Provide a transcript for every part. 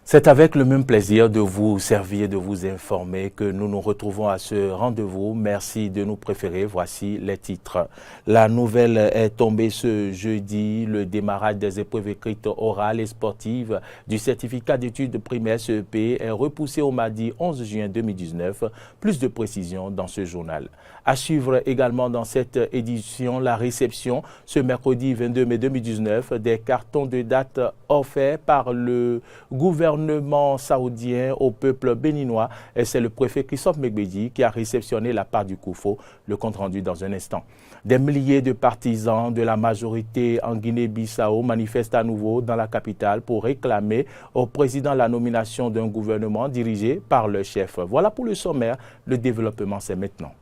C'est avec le même plaisir de vous servir et de vous informer que nous nous retrouvons à ce rendez-vous. Merci de nous préférer. Voici les titres. La nouvelle est tombée ce jeudi. Le démarrage des épreuves écrites orales et sportives du certificat d'études primaires CEP est repoussé au mardi 11 juin 2019. Plus de précisions dans ce journal. À suivre également dans cette édition la réception ce mercredi 22 mai 2019 des cartons de date offerts par le gouvernement saoudien au peuple béninois. Et c'est le préfet Christophe Megbedi qui a réceptionné la part du Koufo. Le compte rendu dans un instant. Des milliers de partisans de la majorité en Guinée-Bissau manifestent à nouveau dans la capitale pour réclamer au président la nomination d'un gouvernement dirigé par le chef. Voilà pour le sommaire. Le développement, c'est maintenant.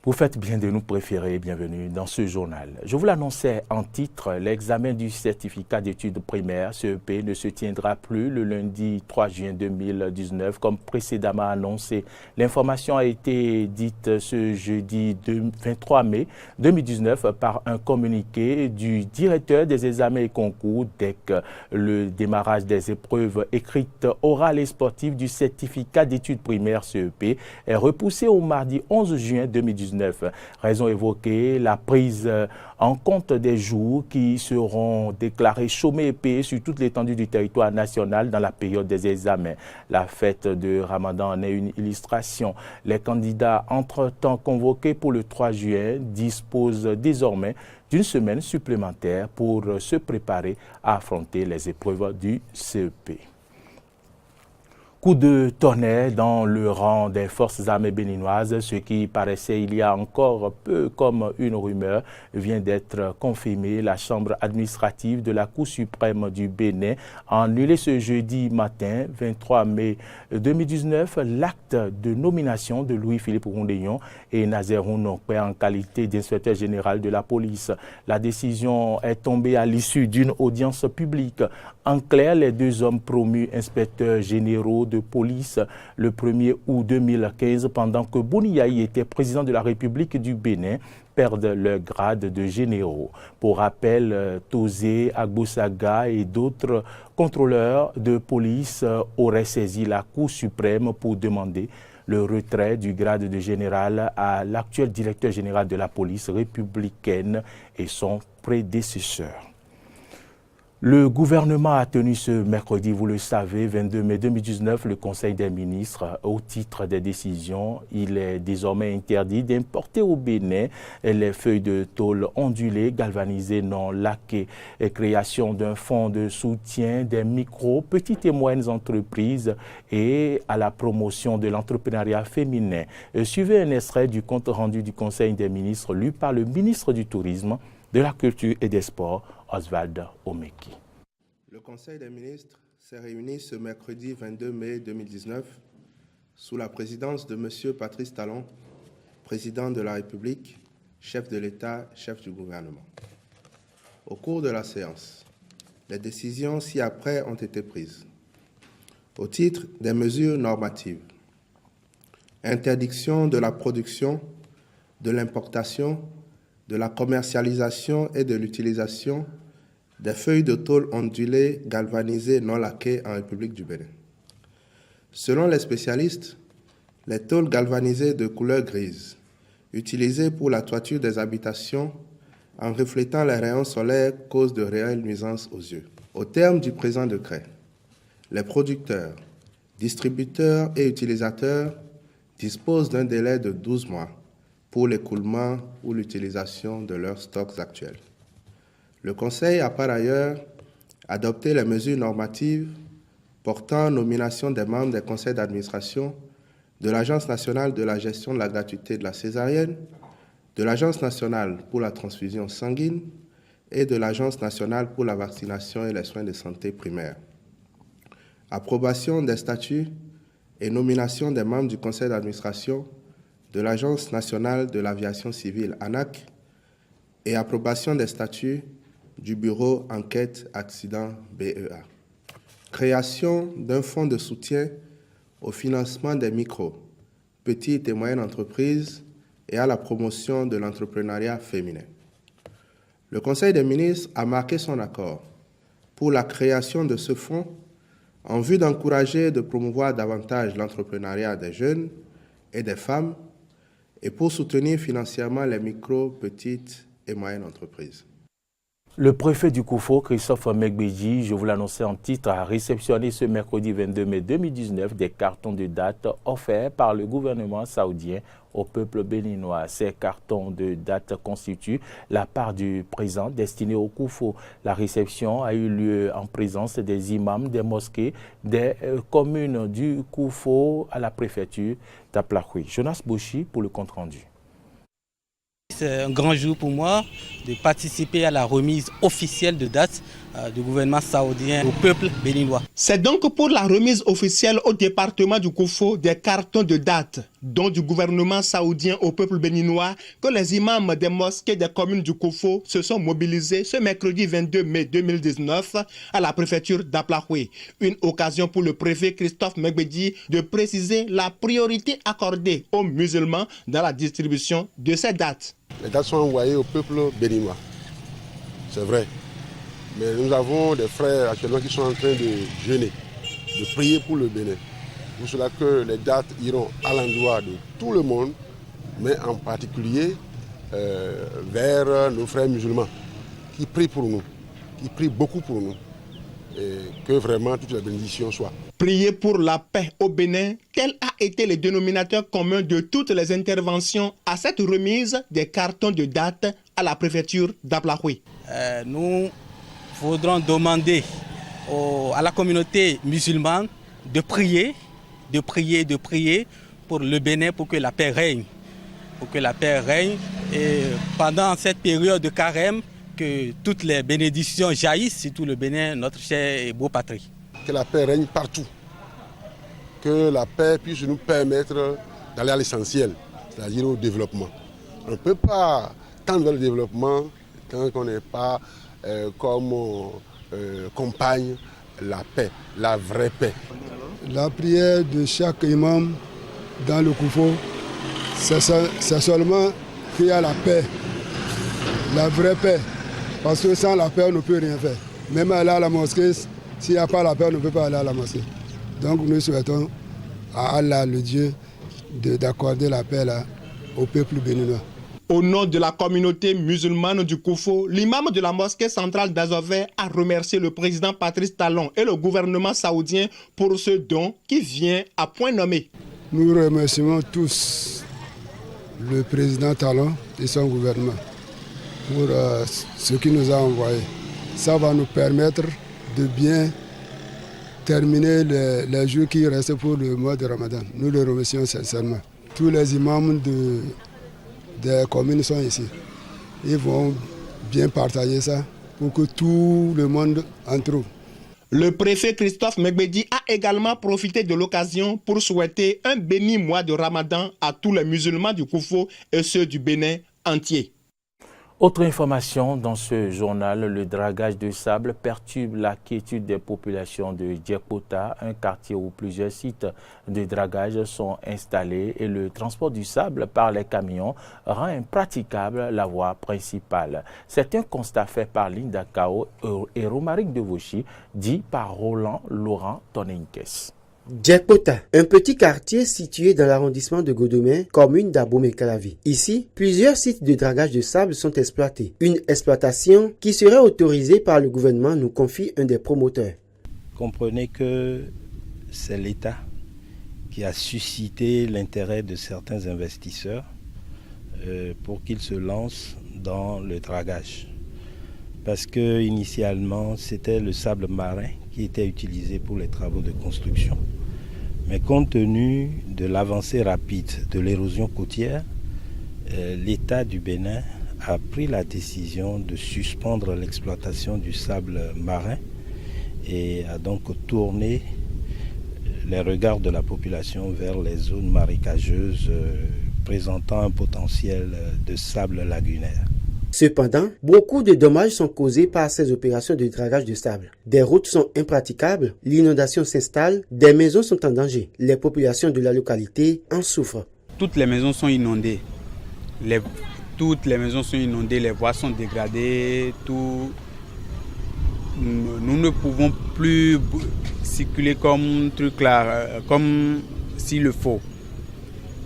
Vous faites bien de nous préférer, bienvenue dans ce journal. Je vous l'annonçais en titre, l'examen du certificat d'études primaires CEP ne se tiendra plus le lundi 3 juin 2019 comme précédemment annoncé. L'information a été dite ce jeudi 23 mai 2019 par un communiqué du directeur des examens et concours dès que le démarrage des épreuves écrites orales et sportives du certificat d'études primaires CEP est repoussé au mardi 11 juin 2019. Raison évoquée, la prise en compte des jours qui seront déclarés chômés et payés sur toute l'étendue du territoire national dans la période des examens. La fête de Ramadan en est une illustration. Les candidats entre-temps convoqués pour le 3 juin disposent désormais d'une semaine supplémentaire pour se préparer à affronter les épreuves du CEP. Coup de tonnerre dans le rang des forces armées béninoises, ce qui paraissait il y a encore peu comme une rumeur vient d'être confirmé. La chambre administrative de la Cour suprême du Bénin a annulé ce jeudi matin, 23 mai 2019, l'acte de nomination de Louis-Philippe Rondéyon et Nazeroun Nokpe en qualité d'inspecteur général de la police. La décision est tombée à l'issue d'une audience publique. En clair, les deux hommes promus inspecteurs généraux de police le 1er août 2015, pendant que Bouniaï était président de la République du Bénin, perdent leur grade de généraux. Pour rappel, Tozé, Agbosaga et d'autres contrôleurs de police auraient saisi la Cour suprême pour demander le retrait du grade de général à l'actuel directeur général de la police républicaine et son prédécesseur. Le gouvernement a tenu ce mercredi, vous le savez, 22 mai 2019, le Conseil des ministres. Au titre des décisions, il est désormais interdit d'importer au Bénin les feuilles de tôle ondulées, galvanisées, non laquées, et création d'un fonds de soutien des micro, petites et moyennes entreprises et à la promotion de l'entrepreneuriat féminin. Suivez un extrait du compte rendu du Conseil des ministres lu par le ministre du Tourisme, de la Culture et des Sports, Oswald Omeki. Le Conseil des ministres s'est réuni ce mercredi 22 mai 2019 sous la présidence de M. Patrice Talon, président de la République, chef de l'État, chef du gouvernement. Au cours de la séance, les décisions ci-après ont été prises. Au titre des mesures normatives, interdiction de la production, de l'importation, de la commercialisation et de l'utilisation des feuilles de tôle ondulées galvanisées non laquées en République du Bénin. Selon les spécialistes, les tôles galvanisées de couleur grise, utilisées pour la toiture des habitations en reflétant les rayons solaires, causent de réelles nuisances aux yeux. Au terme du présent décret, les producteurs, distributeurs et utilisateurs disposent d'un délai de 12 mois pour l'écoulement ou l'utilisation de leurs stocks actuels. Le Conseil a par ailleurs adopté les mesures normatives portant nomination des membres des conseils d'administration de l'Agence nationale de la gestion de la gratuité de la césarienne, de l'Agence nationale pour la transfusion sanguine et de l'Agence nationale pour la vaccination et les soins de santé primaires. Approbation des statuts et nomination des membres du conseil d'administration de l'Agence nationale de l'aviation civile, ANAC, et approbation des statuts du Bureau Enquête Accident BEA. Création d'un fonds de soutien au financement des micro, petites et moyennes entreprises et à la promotion de l'entrepreneuriat féminin. Le Conseil des ministres a marqué son accord pour la création de ce fonds en vue d'encourager et de promouvoir davantage l'entrepreneuriat des jeunes et des femmes et pour soutenir financièrement les micro, petites et moyennes entreprises. Le préfet du Koufo, Christophe Megbedji, je vous l'annonçais en titre, a réceptionné ce mercredi 22 mai 2019 des cartons de date offerts par le gouvernement saoudien au peuple béninois. Ces cartons de date constituent la part du présent destiné au Koufo. La réception a eu lieu en présence des imams des mosquées des communes du Koufo à la préfecture d'Aplakoui. Jonas Bouchi pour le compte-rendu. C'est un grand jour pour moi de participer à la remise officielle de date du gouvernement saoudien au peuple béninois. C'est donc pour la remise officielle au département du Koufo des cartons de date, dont du gouvernement saoudien au peuple béninois, que les imams des mosquées des communes du Koufo se sont mobilisés ce mercredi 22 mai 2019 à la préfecture d'Aplakoui. Une occasion pour le préfet Christophe Megbedji de préciser la priorité accordée aux musulmans dans la distribution de ces dates. Les dates sont envoyées au peuple béninois, c'est vrai. Mais nous avons des frères actuellement qui sont en train de jeûner, de prier pour le Bénin. Pour cela que les dates iront à l'endroit de tout le monde, mais en particulier vers nos frères musulmans qui prient pour nous, qui prient beaucoup pour nous. Et que vraiment toutes les bénédictions soient. Prier pour la paix au Bénin, tel a été le dénominateur commun de toutes les interventions à cette remise des cartons de date à la préfecture d'Aplakoui. Nous voudrons demander à la communauté musulmane de prier pour le Bénin, pour que la paix règne. Et pendant cette période de carême, que toutes les bénédictions jaillissent sur tout le Bénin, notre cher et beau patrie. Que la paix règne partout. Que la paix puisse nous permettre d'aller à l'essentiel, c'est-à-dire au développement. On ne peut pas tendre vers le développement quand on n'est pas comme compagne la paix, la vraie paix. La prière de chaque imam dans le Koufo, c'est seulement qu'il y a la paix, la vraie paix. Parce que sans la paix, on ne peut rien faire. Même aller à la mosquée, s'il n'y a pas la paix, on ne peut pas aller à la mosquée. Donc nous souhaitons à Allah, le Dieu, d'accorder la paix là, au peuple béninois. Au nom de la communauté musulmane du Koufo, l'imam de la mosquée centrale d'Azové a remercié le président Patrice Talon et le gouvernement saoudien pour ce don qui vient à point nommé. Nous remercions tous le président Talon et son gouvernement pour ce qu'il nous a envoyé. Ça va nous permettre de bien terminer les jours qui restent pour le mois de Ramadan. Nous le remercions sincèrement. Tous les imams des communes sont ici. Ils vont bien partager ça pour que tout le monde en trouve. Le préfet Christophe Megbedji a également profité de l'occasion pour souhaiter un béni mois de Ramadan à tous les musulmans du Koufo et ceux du Bénin entier. Autre information dans ce journal, le dragage de sable perturbe la quiétude des populations de Djekpota, un quartier où plusieurs sites de dragage sont installés et le transport du sable par les camions rend impraticable la voie principale. C'est un constat fait par Linda Kao et Romaric Devauchy, dit par Roland Laurent Tonninkes. Djekpota, un petit quartier situé dans l'arrondissement de Godomé, commune d'Abomey-Calavi. Ici, plusieurs sites de dragage de sable sont exploités. Une exploitation qui serait autorisée par le gouvernement, nous confie un des promoteurs. Comprenez que c'est l'État qui a suscité l'intérêt de certains investisseurs pour qu'ils se lancent dans le dragage. Parce que initialement, c'était le sable marin qui était utilisé pour les travaux de construction. Mais compte tenu de l'avancée rapide de l'érosion côtière, l'État du Bénin a pris la décision de suspendre l'exploitation du sable marin et a donc tourné les regards de la population vers les zones marécageuses présentant un potentiel de sable lagunaire. Cependant, beaucoup de dommages sont causés par ces opérations de dragage de sable. Des routes sont impraticables, l'inondation s'installe, des maisons sont en danger. Les populations de la localité en souffrent. Toutes les maisons sont inondées. toutes les maisons sont inondées, les voies sont dégradées, tout. Nous ne pouvons plus circuler comme s'il le faut.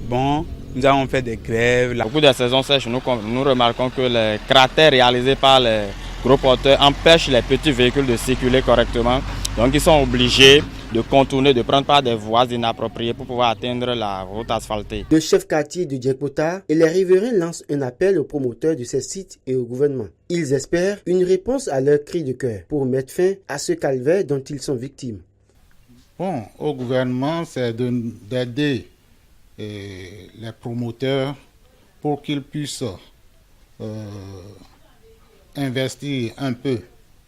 Bon, nous avons fait des grèves. Au cours des saisons sèches, nous remarquons que les cratères réalisés par les gros porteurs empêchent les petits véhicules de circuler correctement. Donc ils sont obligés de contourner, de prendre par des voies inappropriées pour pouvoir atteindre la route asphaltée. Le chef quartier de Djekpota et les riverains lancent un appel aux promoteurs de ces sites et au gouvernement. Ils espèrent une réponse à leur cri de cœur pour mettre fin à ce calvaire dont ils sont victimes. Bon, au gouvernement, c'est d'aider les promoteurs pour qu'ils puissent investir un peu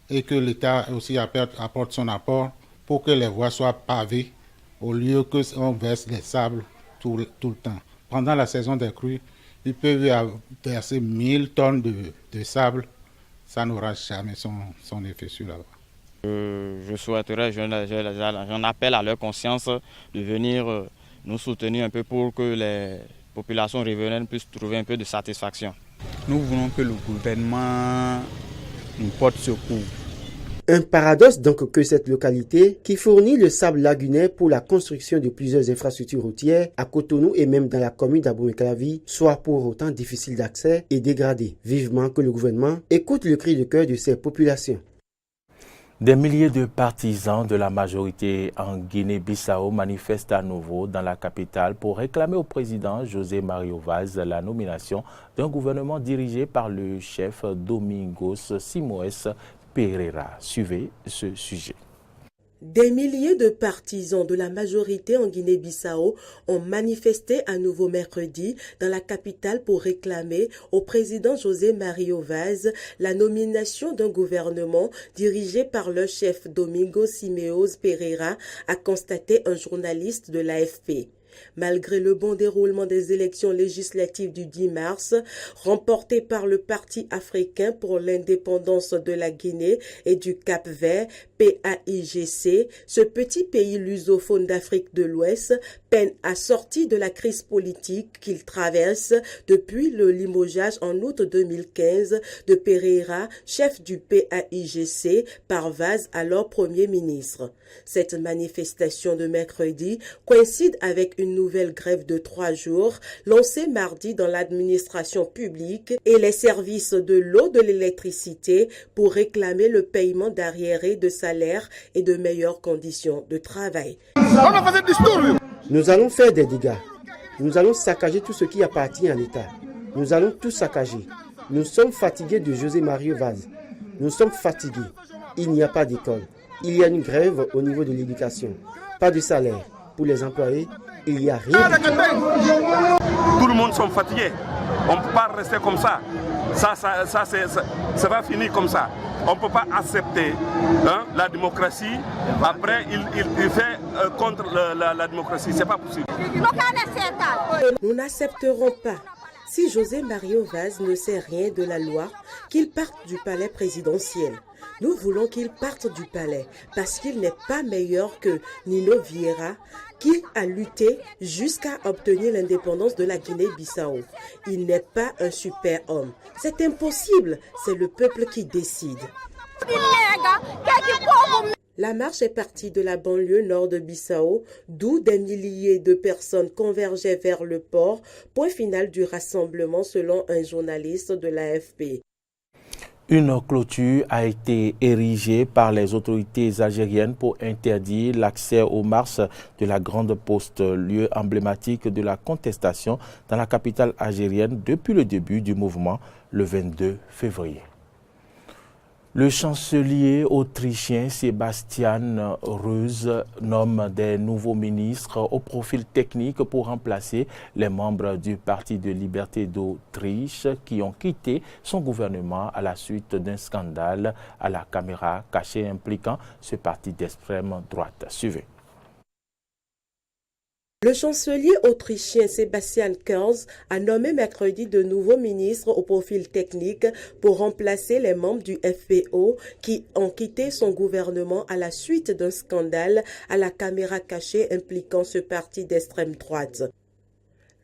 et que l'État aussi apporte son apport pour que les voies soient pavées au lieu qu'on verse les sables tout le temps. Pendant la saison des crues, ils peuvent verser 1000 tonnes de sable. Ça n'aura jamais son effet sur la voie. Je souhaiterais, j'en appelle à leur conscience de venir nous soutenir un peu pour que les populations riveraines puissent trouver un peu de satisfaction. Nous voulons que le gouvernement nous porte secours. Un paradoxe donc que cette localité, qui fournit le sable lagunaire pour la construction de plusieurs infrastructures routières à Cotonou et même dans la commune d'Abomey-Calavi, soit pour autant difficile d'accès et dégradé. Vivement que le gouvernement écoute le cri de cœur de ces populations. Des milliers de partisans de la majorité en Guinée-Bissau manifestent à nouveau dans la capitale pour réclamer au président José Mario Vaz la nomination d'un gouvernement dirigé par le chef Domingos Simoes Pereira. Suivez ce sujet. Des milliers de partisans de la majorité en Guinée-Bissau ont manifesté à nouveau mercredi dans la capitale pour réclamer au président José Mario Vaz la nomination d'un gouvernement dirigé par le chef Domingos Simoes Pereira, a constaté un journaliste de l'AFP. Malgré le bon déroulement des élections législatives du 10 mars, remportées par le Parti africain pour l'indépendance de la Guinée et du Cap-Vert, PAIGC, ce petit pays lusophone d'Afrique de l'Ouest peine à sortir de la crise politique qu'il traverse depuis le limogeage en août 2015 de Pereira, chef du PAIGC, par Vaz, alors Premier ministre. Cette manifestation de mercredi coïncide avec une nouvelle grève de 3 jours lancée mardi dans l'administration publique et les services de l'eau, de l'électricité pour réclamer le paiement d'arriérés de salaire et de meilleures conditions de travail. Nous allons faire des dégâts. Nous allons saccager tout ce qui appartient à l'État. Nous allons tout saccager. Nous sommes fatigués de José Mario Vaz. Nous sommes fatigués. Il n'y a pas d'école. Il y a une grève au niveau de l'éducation. Pas de salaire. Pour les employés, il n'y a rien. Tout le monde sont fatigués. On ne peut pas rester comme ça. Ça va finir comme ça. On ne peut pas accepter la démocratie. Après, il fait contre la démocratie. Ce n'est pas possible. Nous n'accepterons pas. Si José Mario Vaz ne sait rien de la loi, qu'il parte du palais présidentiel. Nous voulons qu'il parte du palais parce qu'il n'est pas meilleur que Nino Vieira, qui a lutté jusqu'à obtenir l'indépendance de la Guinée-Bissau. Il n'est pas un super-homme. C'est impossible. C'est le peuple qui décide. La marche est partie de la banlieue nord de Bissau, d'où des milliers de personnes convergeaient vers le port, point final du rassemblement selon un journaliste de l'AFP. Une clôture a été érigée par les autorités algériennes pour interdire l'accès aux marches de la Grande Poste, lieu emblématique de la contestation dans la capitale algérienne depuis le début du mouvement le 22 février. Le chancelier autrichien Sebastian Kurz nomme des nouveaux ministres au profil technique pour remplacer les membres du Parti de liberté d'Autriche qui ont quitté son gouvernement à la suite d'un scandale à la caméra cachée impliquant ce parti d'extrême droite. Suivez. Le chancelier autrichien Sebastian Kurz a nommé mercredi de nouveaux ministres au profil technique pour remplacer les membres du FPO qui ont quitté son gouvernement à la suite d'un scandale à la caméra cachée impliquant ce parti d'extrême droite.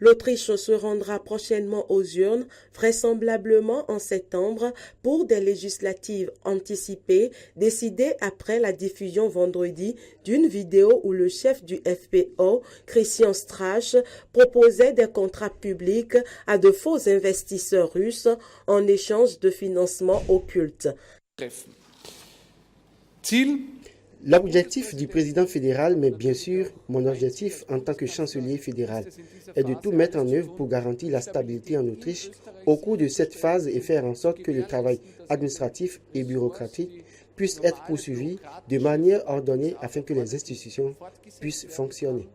L'Autriche se rendra prochainement aux urnes, vraisemblablement en septembre, pour des législatives anticipées, décidées après la diffusion vendredi d'une vidéo où le chef du FPÖ, Christian Strache, proposait des contrats publics à de faux investisseurs russes en échange de financement occulte. L'objectif du président fédéral, mais bien sûr, mon objectif en tant que chancelier fédéral, est de tout mettre en œuvre pour garantir la stabilité en Autriche au cours de cette phase et faire en sorte que le travail administratif et bureaucratique puisse être poursuivi de manière ordonnée afin que les institutions puissent fonctionner.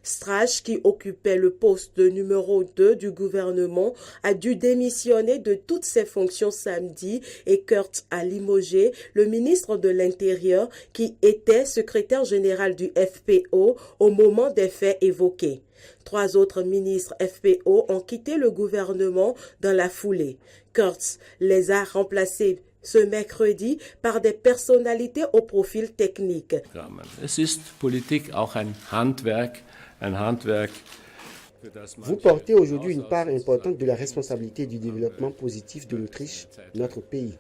Strache, qui occupait le poste de numéro 2 du gouvernement, a dû démissionner de toutes ses fonctions samedi et Kurt a limogé le ministre de l'Intérieur qui était secrétaire général du FPÖ au moment des faits évoqués. 3 autres ministres FPÖ ont quitté le gouvernement dans la foulée. Kurt les a remplacés ce mercredi par des personnalités au profil technique. Es ist Politik auch ein Handwerk. Vous portez aujourd'hui une part importante de la responsabilité du développement positif de l'Autriche, notre pays.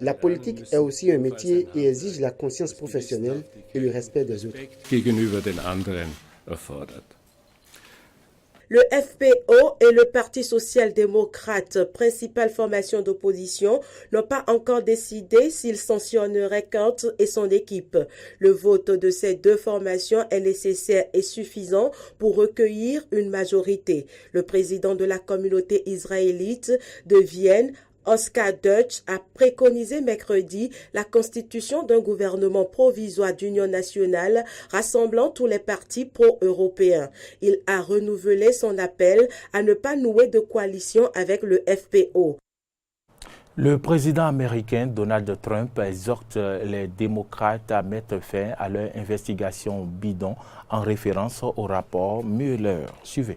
La politique est aussi un métier et exige la conscience professionnelle et le respect des autres. Le FPÖ et le Parti social-démocrate, principale formation d'opposition, n'ont pas encore décidé s'ils sanctionneraient Kurt et son équipe. Le vote de ces deux formations est nécessaire et suffisant pour recueillir une majorité. Le président de la communauté israélite de Vienne, Oskar Deutsch, a préconisé mercredi la constitution d'un gouvernement provisoire d'union nationale rassemblant tous les partis pro-européens. Il a renouvelé son appel à ne pas nouer de coalition avec le FPÖ. Le président américain Donald Trump exhorte les démocrates à mettre fin à leur investigation bidon en référence au rapport Mueller. Suivez.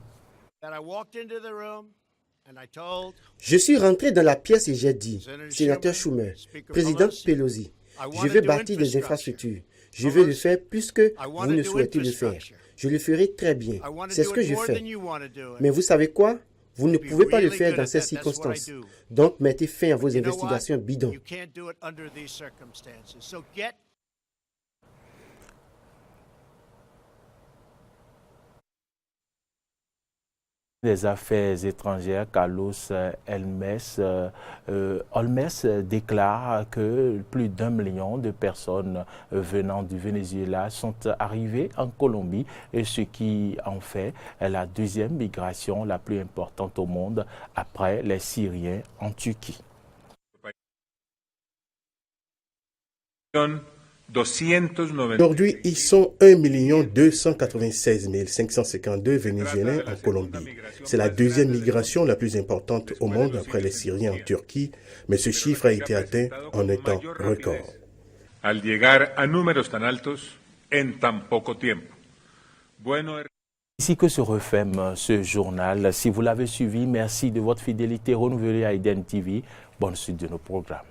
Je suis rentré dans la pièce et j'ai dit, sénateur Schumer, président Pelosi, je veux bâtir des infrastructures. Je veux le faire puisque vous ne souhaitez le faire. Je le ferai très bien. C'est ce que je fais. Mais vous savez quoi? Vous ne pouvez pas le faire dans ces circonstances. Donc, mettez fin à vos investigations bidons. Des affaires étrangères, Carlos Olmes déclare que plus d'1 million de personnes venant du Venezuela sont arrivées en Colombie, et ce qui en fait la deuxième migration la plus importante au monde après les Syriens en Turquie. Aujourd'hui, ils sont 1 296 552 Vénézuéliens en Colombie. C'est la deuxième migration la plus importante au monde après les Syriens en Turquie, mais ce chiffre a été atteint en un temps record. Ici que se referme ce journal. Si vous l'avez suivi, merci de votre fidélité renouvelée à Eden TV. Bonne suite de nos programmes.